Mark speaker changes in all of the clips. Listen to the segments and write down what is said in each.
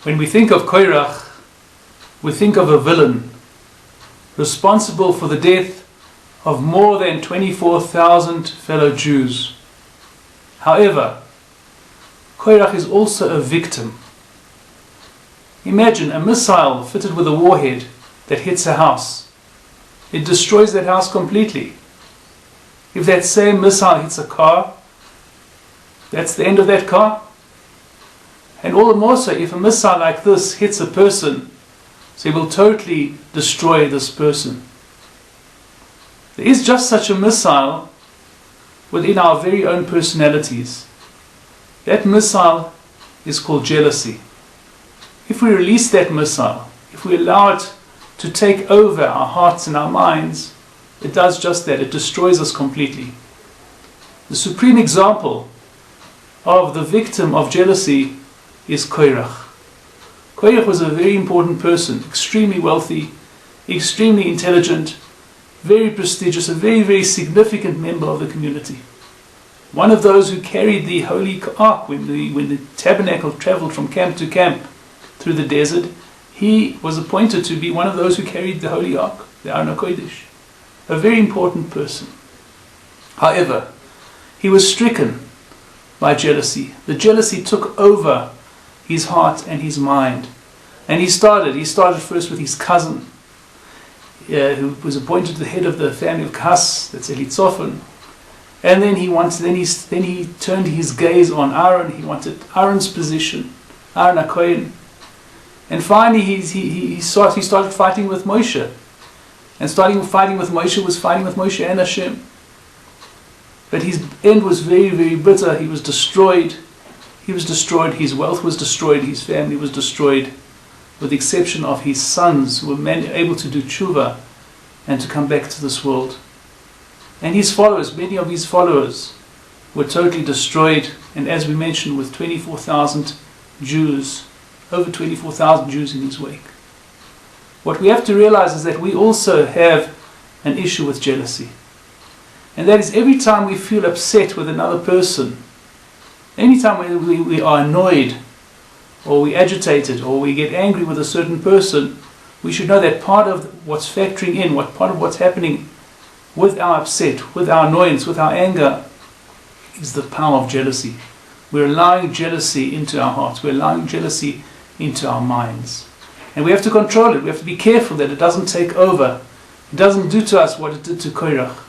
Speaker 1: When we think of Korach, we think of a villain responsible for the death of more than 24,000 fellow Jews. However, Korach is also a victim. Imagine a missile fitted with a warhead that hits a house. It destroys that house completely. If that same missile hits a car, that's the end of that car. And all the more so if a missile like this hits a person, so it will totally destroy this person. There is just such a missile within our very own personalities. That missile is called jealousy. If we release that missile, if we allow it to take over our hearts and our minds, it does just that. It destroys us completely. The supreme example of the victim of jealousy is Korach. Korach was a very important person, extremely wealthy, extremely intelligent, very prestigious, a very, very significant member of the community. One of those who carried the holy ark when the tabernacle traveled from camp to camp through the desert. He was appointed to be one of those who carried the holy ark, the Aron HaKodesh. A very important person. However, he was stricken by jealousy. The jealousy took over his heart and his mind. And he started first with his cousin, who was appointed the head of the family of Kas, that's Elitzophan. And then he turned his gaze on Aaron. He wanted Aaron's position, Aaron HaKohen. And finally he started fighting with Moshe. And fighting with Moshe was fighting with Moshe and Hashem. But his end was very, very bitter. He was destroyed. His wealth was destroyed. His family was destroyed, with the exception of his sons, who were able to do tshuva and to come back to this world. And his followers, many of his followers, were totally destroyed. And as we mentioned, with 24,000 Jews, over 24,000 Jews in his wake. What we have to realize is that we also have an issue with jealousy. And that is every time we feel upset with another person, anytime we are annoyed, or we agitated, or we get angry with a certain person, we should know that part of what's factoring in, part of what's happening with our upset, with our annoyance, with our anger, is the power of jealousy. We're allowing jealousy into our hearts. We're allowing jealousy into our minds. And we have to control it. We have to be careful that it doesn't take over. It doesn't do to us what it did to Korach.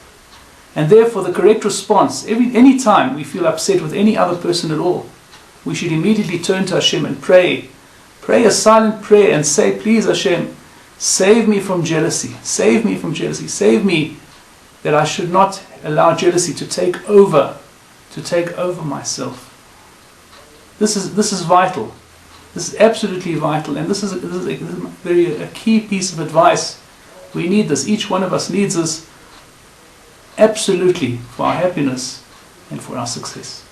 Speaker 1: And therefore the correct response, any time we feel upset with any other person at all, we should immediately turn to Hashem and pray. Pray a silent prayer and say, please Hashem, save me from jealousy. Save me from jealousy. Save me that I should not allow jealousy to take over myself. This is vital. This is absolutely vital, and this is a key piece of advice. We need this. Each one of us needs this absolutely for our happiness and for our success.